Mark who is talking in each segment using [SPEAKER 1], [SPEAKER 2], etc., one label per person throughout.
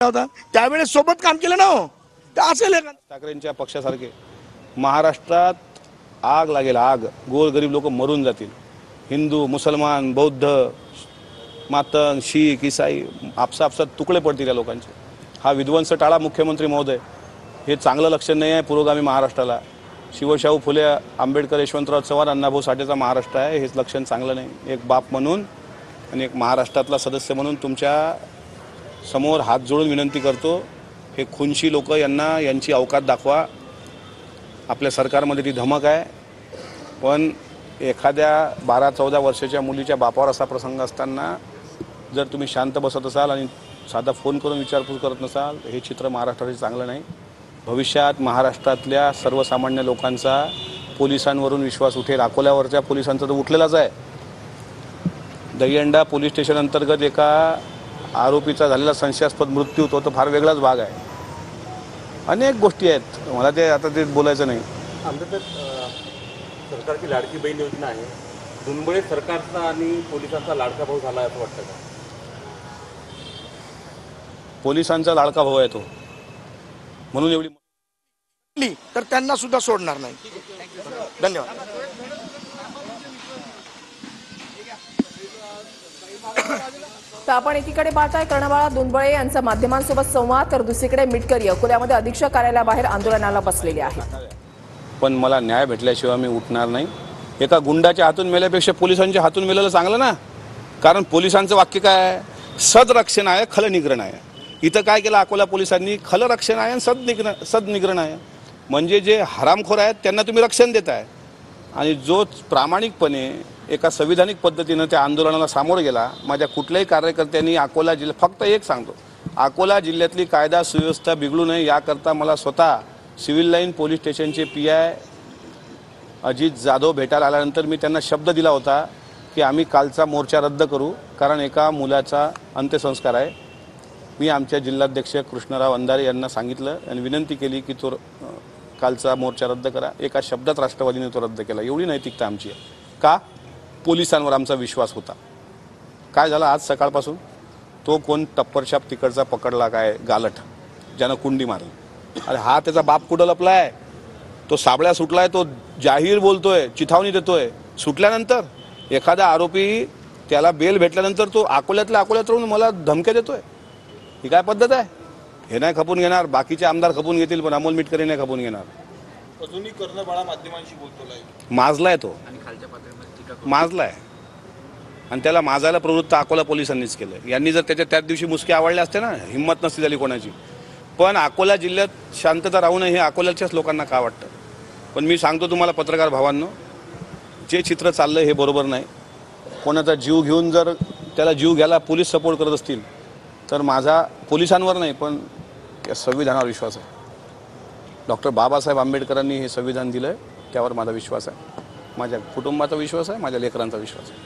[SPEAKER 1] होता त्यावेळेस सोबत काम केलं ना हो तर असेल
[SPEAKER 2] ठाकरेंच्या पक्षासारखे महाराष्ट्रात आग लागेल, आग. गोरगरीब लोक मरून जातील. हिंदू, मुसलमान, बौद्ध, मातंग, शीख, ईसाई आपसात तुकडे पडतील या लोकांचे. हा विध्वंस टाळा मुख्यमंत्री महोदय. हे चांगलं लक्षण नाही आहे पुरोगामी महाराष्ट्राला. शिवशाहू फुले, आंबेडकर, यशवंतराव चव्हाण, अण्णाभाऊ साठेचा महाराष्ट्र आहे. हेच लक्षण चांगलं नाही. एक बाप म्हणून आणि एक महाराष्ट्रातला सदस्य म्हणून तुमच्या समोर हात जोडून विनंती करतो, हे खुनशी लोक यांना यांची अवकात दाखवा. आपल्या सरकारमध्ये ती धमक आहे, पण एखाद्या 12-14 वर्षाच्या मुलीच्या बापावर असा प्रसंग असताना जर तुम्ही शांत बसत असाल आणि साधा फोन करून विचारपूस करत नसाल, हे चित्र महाराष्ट्राचे चांगलं नाही. भविष्यात महाराष्ट्रातल्या सर्वसामान्य लोकांचा पोलिसांवरून विश्वास उठेल. अकोल्यावरच्या पोलिसांचा तर उठलेलाच आहे. दहीहंडा पोलीस स्टेशन अंतर्गत एका आरोपीचा झालेला संशयास्पद मृत्यू तो तर फार वेगळाच भाग आहे. अनेक गोष्टी आहेत, मला ते आता ते बोलायचं नाही.
[SPEAKER 3] आमच्या सरकारची लाडकी बहीण योजना आहे. दुंबळे सरकारचा आणि पोलिसांचा लाडका भाऊ झाला असं वाटतं का?
[SPEAKER 2] पोलिसांचा लाडका भाऊ आहे तो, म्हणून एवढी
[SPEAKER 1] तर त्यांना सुद्धा सोडणार नाही. धन्यवाद.
[SPEAKER 4] तर आपण एकीकडे पाहताय कर्णबाळा दुंबळे यांचा माध्यमांसोबत संवाद, तर दुसरीकडे मिटकरी अकोल्यामध्ये अधीक्षक कार्यालयाबाहेर आंदोलनाला बसलेले आहेत.
[SPEAKER 2] पण मला न्याय भेटल्याशिवाय मी उठणार नाही. एका गुंडाच्या हातून मेल्यापेक्षा पोलिसांच्या हातून मेलेलं चांगलं ना. कारण पोलिसांचं वाक्य काय आहे? सदरक्षण आहे, खलनिग्रहण आहे. इथं काय केलं अकोला पोलिसांनी? खलरक्षण आहे आणि सदनिग्रहण आहे. म्हणजे जे हरामखोर आहेत त्यांना तुम्ही रक्षण देताय, आणि जो प्रामाणिकपणे एका संविधानिक पद्धतीनं त्या आंदोलनाला सामोरं गेला. माझ्या कुठल्याही कार्यकर्त्यांनी अकोला जिल्हा, फक्त एक सांगतो, अकोला जिल्ह्यातली कायदा सुव्यवस्था बिघडू नये याकरता मला स्वतः सिव्हिल लाईन पोलीस स्टेशनचे PI अजित जाधव भेटायला आल्यानंतर मी त्यांना शब्द दिला होता की आम्ही कालचा मोर्चा रद्द करू, कारण एका मुलाचा अंत्यसंस्कार आहे. मी आमच्या जिल्हाध्यक्ष कृष्णराव अंधारे यांना सांगितलं आणि विनंती केली की तो कालचा मोर्चा रद्द करा. एका शब्दात राष्ट्रवादीने तो रद्द केला. एवढी नैतिकता आमची आहे. का? पोलिसांवर आमचा विश्वास होता. काय झालं आज सकाळपासून? तो कोण टप्परछाप तिकडचा पकडला, काय गालट, ज्यानं कुंडी मारली. अरे हा त्याचा बाप कुठं लपलाय? तो साबळ्या सुटलाय, तो जाहीर बोलतोय, चिथावणी देतोय. सुटल्यानंतर एखादा आरोपी त्याला बेल भेटल्यानंतर तो अकोल्यातल्या अकोल्यात राहून मला धमक्या देतोय. ही काय पद्धत आहे? हे नाही खपून घेणार, बाकीचे आमदार खपून घेतील, पण अमोल मिटकरी नाही खपून घेणार.
[SPEAKER 5] अजूनही कर्णबाळा माध्यमांशी बोलतोय.
[SPEAKER 2] माजलाय तो, माजलाय, आणि त्याला माजायला प्रवृत्त अकोला पोलिसांनीच केलं. यांनी जर त्याच दिवशी मुसके आवडले असते ना, हिंमत नसती झाली कोणाची. पण अकोला जिल्ह्यात शांतता राहू नये हे अकोल्याच्याच लोकांना का वाटतं? पण मी सांगतो तुम्हाला पत्रकार भावांनो, जे चित्र चाललं हे बरोबर नाही. कोणाचा जीव घेऊन जर त्याला जीव घ्यायला पोलीस सपोर्ट करत असतील तर माझा पोलिसांवर नाही पण या संविधानावर विश्वास आहे. डॉक्टर बाबासाहेब आंबेडकरांनी हे संविधान दिलं आहे, त्यावर माझा विश्वास आहे. माझ्या कुटुंबाचा विश्वास आहे, माझ्या लेकरांचा विश्वास आहे.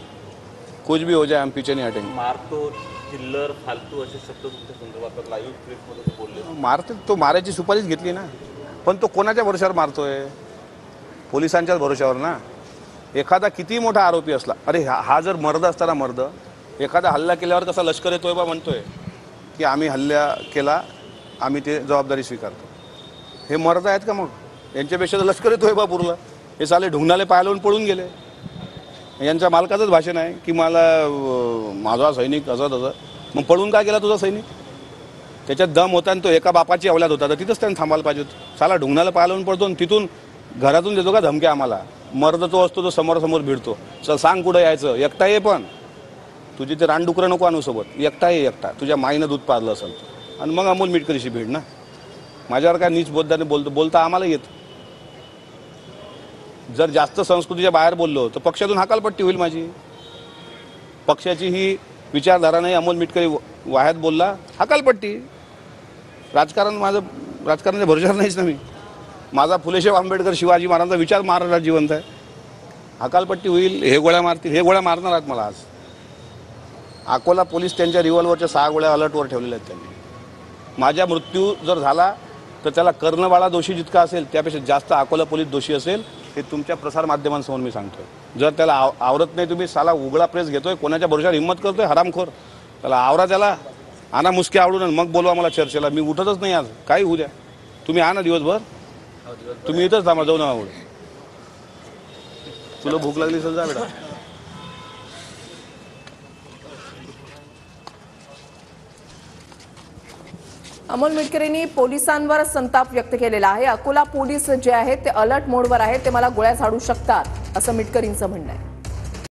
[SPEAKER 2] कुछ भी हो जाए हम पीछे नहीं हटेंगे.
[SPEAKER 3] मारतो, चिल्लर, फालतू असे शब्द तुमच्या संदर्भात लाईव्ह प्रेसमध्ये बोलले.
[SPEAKER 2] मारते तो, मारायची सुपारीच घेतली ना. पण तो कोणाच्या भरोशावर मारतोय? पोलिसांच्याच भरोशावर ना. एखादा किती मोठा आरोपी असला, अरे हा जर मर्द असताना, मर्द एखादा हल्ला केल्यावर कसा लष्कर येतोय बा म्हणतोय की आम्ही हल्ला केला, आम्ही ते जबाबदारी स्वीकारतो. हे मर्द आहेत का? मग यांच्यापेक्षा तर लष्कर येतोय बा पुरला. हे साले ढुंगणाले पाय लावून पळून गेले. यांच्या मालकाचंच भाषण आहे की मला माझा सैनिक असं तसं. मग पळून काय केला तुझा सैनिक? त्याच्यात दम होता आणि तो एका बापाची अवलाद होता, तर तिथंच त्यानं थांबायला पाहिजे होतं. साला ढुंगणाला पाय लावून पडतो आणि तिथून घरातून देतो का धमक्या आम्हाला? मर्द तो असतो, तो समोरासमोर भिडतो. चल सांग कुठं यायचं, एकटा ये, पण तुझी ते रानडुकरं नको आणू सोबत, एकटा ये, एकटा. तुझ्या माईनं दूध पाजलं असेल आणि मग अमोल मिटकरीशी भीड ना. माझ्यावर काय नीच बोलताना बोलता आम्हाला येतं. जर जास्त संस्कृतीच्या बाहेर बोललो तर पक्षातून हकालपट्टी होईल माझी. पक्षाची ही विचारधारा नाही. अमोल मिटकरी वाह्यात बोलला, हकालपट्टी. राजकारण माझं, राजकारणाच्या भरोशावर नाहीच ना मी. माझा फुलेशाह आंबेडकर, शिवाजी महाराजांचा विचार महाराष्ट्रात जिवंत आहे. हकालपट्टी होईल. हे गोळ्या मारतील, हे गोळ्या मारणार आहेत मला आज. अकोला पोलीस त्यांच्या रिव्हॉल्वरच्या 6 गोळ्या अलर्टवर ठेवलेल्या आहेत त्यांनी. माझा मृत्यू जर झाला तर त्याला कर्णबाळा दोषी जितका असेल त्यापेक्षा जास्त अकोला पोलीस दोषी असेल, हे तुमच्या प्रसार माध्यमांसमोर मी सांगतोय. जर त्याला आवरत नाही, तुम्ही साला उघडा प्रेस घेतोय, कोणाच्या भरोशावर हिंमत करतोय, हरामखोर, त्याला आवरा. त्याला आणा मुसके आवडून आणि मग बोलवा मला चर्चेला. मी उठतच नाही आज, काही होऊ द्या. तुम्ही आणा दिवसभर, तुम्ही इथंच थांबा, जाऊ नका आवड. तुला भूक लागली असेल जा बेटा.
[SPEAKER 4] अमोल मिटकरींनी पोलिसांवर संताप व्यक्त केलेला आहे. अकोला पोलीस जे आहेत ते अलर्ट मोडवर आहेत, ते मला गोळ्या झाडू शकतात असं मिटकरींचं म्हणणं आहे.